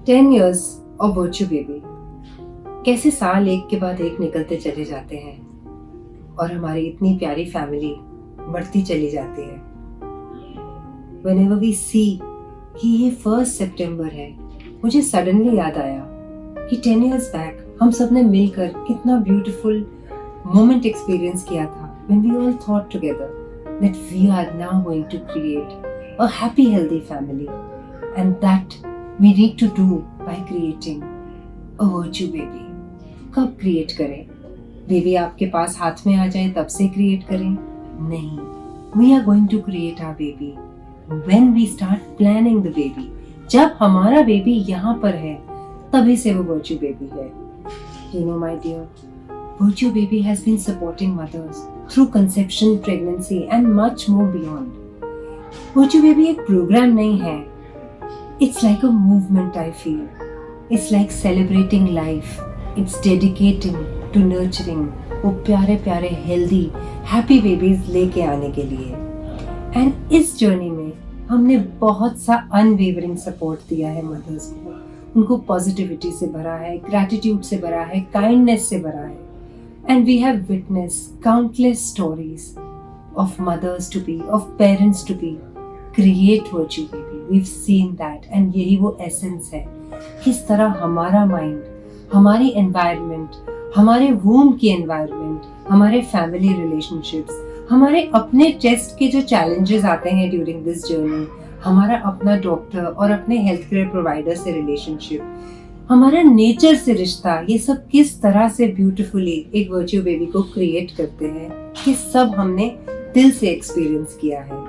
10 years of Virtue Baby। कैसे साल एक के बाद एक निकलते चले जाते हैं और हमारी इतनी प्यारी फैमिली बढ़ती चली जाती है। Whenever we see कि ये 1 सितंबर है, मुझे सडनली याद आया कि 10 years back हम सब ने मिलकर कितना ब्यूटीफुल मोमेंट एक्सपीरियंस किया था when we all thought together that we are now going to create a happy healthy family and that we need to do by creating a virtue baby। कब create करें? Baby आपके पास हाथ में आ जाए तब से क्रिएट करें? नहीं, we are going to create our baby when we start planning the baby। जब हमारा बेबी यहाँ पर है तभी से वो virtue baby है। You know my dear, virtue baby has been supporting mothers through conception, pregnancy and much more beyond। virtue baby एक प्रोग्राम नहीं है, it's like a movement I feel। It's like celebrating life। It's dedicating to nurturing वो प्यारे प्यारे healthy happy babies लेके आने के लिए। And इस जर्नी में हमने बहुत सा अनवेवरिंग सपोर्ट दिया है मदर्स को। उनको पॉजिटिविटी से भरा है, ग्रैटिट्यूड से भरा है, काइंडनेस से भरा है। And we have witnessed countless stories of mothers to be, of parents to be, create virtue baby। We've seen that and यही वो essence है। किस तरह हमारा माइंड, हमारी एनवायरनमेंट, हमारे वूम की एनवायरनमेंट, हमारे फैमिली रिलेशनशिप्स, हमारे अपने टेस्ट के जो चैलेंजेस आते हैं ड्यूरिंग दिस जर्नी, हमारा अपना डॉक्टर और अपने हेल्थ केयर प्रोवाइडर से रिलेशनशिप, हमारा नेचर से रिश्ता, ये सब किस तरह से ब्यूटीफुली एक वर्च्यू बेबी को क्रिएट करते हैं कि सब हमने दिल से एक्सपीरियंस किया है।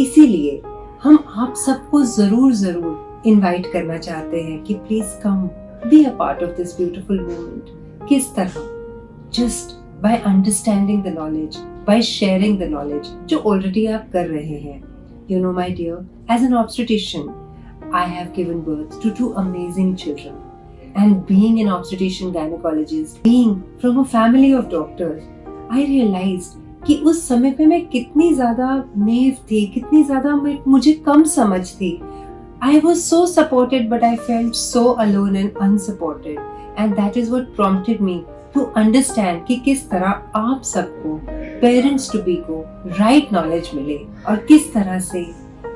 इसीलिए हम आप सबको जरूर इनवाइट करना चाहते हैं कि please come be a part of this beautiful moment. किस तरह? Just by understanding the knowledge, by sharing the knowledge जो ऑलरेडी आप कर रहे हैं। You know my dear, as an obstetrician I have given birth to 2 amazing children, and being an obstetrician gynecologist, being from a family of doctors, I realized कि उस समय पे मैं कितनी ज़्यादा नेव थी, कितनी ज़्यादा मुझे कम समझ थी। I was so supported but I felt so alone and unsupported, and that is what prompted me to understand कि किस तरह आप सबको parents to be को right knowledge मिले और किस तरह से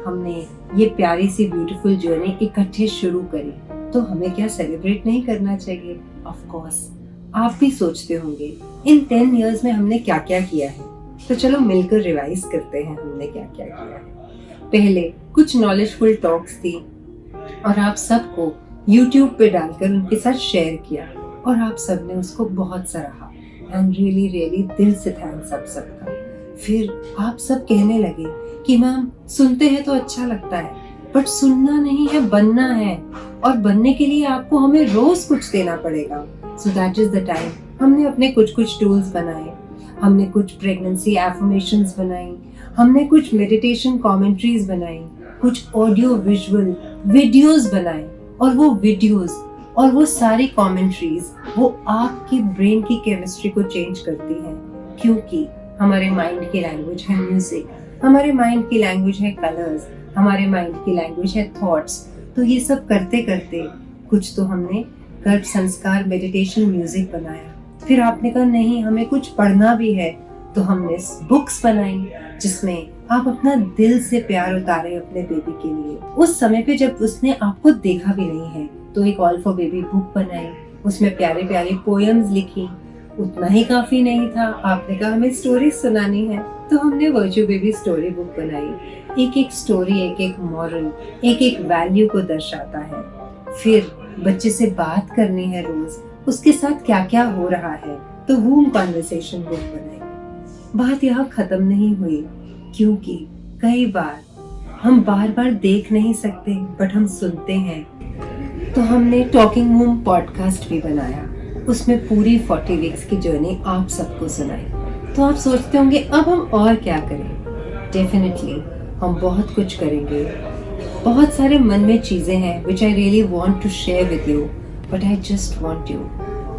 हमने ये प्यारी सी ब्यूटीफुल जर्नी इकट्ठे शुरू करी। तो हमें क्या सेलिब्रेट नहीं करना चाहिए? ऑफ कोर्स आप भी सोचते होंगे इन 10 इयर्स में हमने क्या क्या किया है। तो चलो मिलकर रिवाइज करते हैं हमने क्या क्या किया है। पहले कुछ नॉलेजफुल टॉक्स थी और आप सबको YouTube पे डालकर उनके साथ शेयर किया और आप सबने उसको बहुत सराहा। एंड रियली दिल से थैंक्स आप सबका। फिर आप सब कहने लगे कि मैम सुनते हैं तो अच्छा लगता है बट सुनना नहीं है, बनना है, और बनने के लिए आपको हमें रोज कुछ देना पड़ेगा। So that is the time हमने अपने कुछ टूल्स बनाए, हमने कुछ प्रेगनेंसी एफर्मेशंस बनाई, हमने कुछ मेडिटेशन कमेंट्रीज बनाई, कुछ ऑडियो विजुअल वीडियोस बनाए, और वो वीडियोस और वो सारी कमेंट्रीज वो आपकी ब्रेन की केमिस्ट्री को चेंज करती हैं, क्योंकि हमारे माइंड की लैंग्वेज है म्यूजिक, हमारे माइंड की लैंग्वेज है कलर्स, हमारे माइंड की लैंग्वेज है थॉट्स। तो ये सब करते करते कुछ तो हमने गर्भ संस्कार मेडिटेशन म्यूजिक बनाया। फिर आपने कहा नहीं हमें कुछ पढ़ना भी है, तो हमने बुक्स बनाई जिसमें आप अपना दिल से प्यार उतारे अपने बेबी के लिए। उस समय पे जब उसने आपको देखा भी नहीं है तो एक ऑल फॉर बेबी बुक बनाई, उसमें प्यारे प्यारे पोएम्स लिखी। उतना ही काफी नहीं था, आपने कहा हमें स्टोरी सुनानी है, तो हमने वर्च्यू बेबी स्टोरी बुक बनाई। एक एक स्टोरी, एक एक मॉरल, एक एक वैल्यू को दर्शाता है। फिर बच्चे से बात करनी है रोज, उसके साथ क्या क्या हो रहा है, तो वूम कॉन्वर्सेशन बुक बनाई। बात यहाँ खत्म नहीं हुई, क्योंकि कई बार हम बार बार देख नहीं सकते बट हम सुनते हैं। तो हमने टॉकिंग वूम पॉडकास्ट भी बनाया, उसमें पूरी 40 वीक्स की जर्नी आप सबको सुनाई। तो आप सोचते होंगे अब हम और क्या करें? डेफिनेटली हम बहुत कुछ करेंगे। बहुत सारे मन में चीजें हैं which I really want to share with you, but I just want you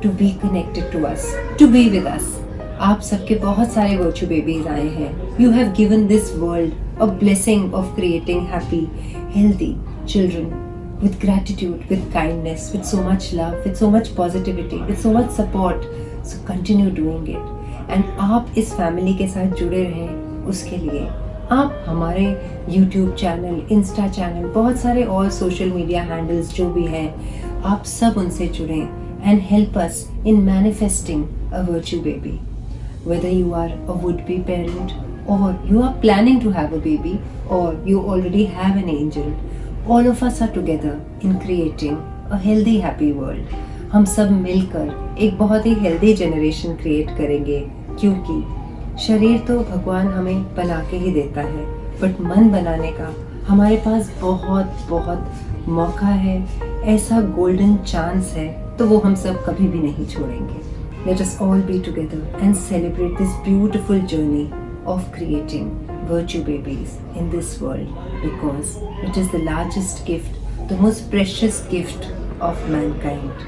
to be connected to us, to be with us। आप सबके बहुत सारे वर्च्यू बेबीज आए हैं। You have given this world a blessing of creating happy, healthy children with gratitude, with kindness, with so much love, with so much positivity, with so much support. So continue doing it. And आप इस family के साथ जुड़े रहें, उसके लिए आप हमारे YouTube चैनल, इंस्टा चैनल, बहुत सारे और सोशल मीडिया हैंडल्स जो भी हैं, आप सब उनसे जुड़ें and help us in manifesting a virtue baby. Whether you are a would-be parent or you are planning to have a baby or you already have an angel, all of us are together in creating a healthy, happy world. हम सब मिलकर एक बहुत ही healthy generation create करेंगे, क्योंकि शरीर तो भगवान हमें बना के ही देता है, बट मन बनाने का हमारे पास बहुत बहुत मौका है, ऐसा गोल्डन चांस है, तो वो हम सब कभी भी नहीं छोड़ेंगे. Let us all be together and celebrate this beautiful journey of creating virtue babies in this world, because it is the largest gift, the most precious gift of mankind.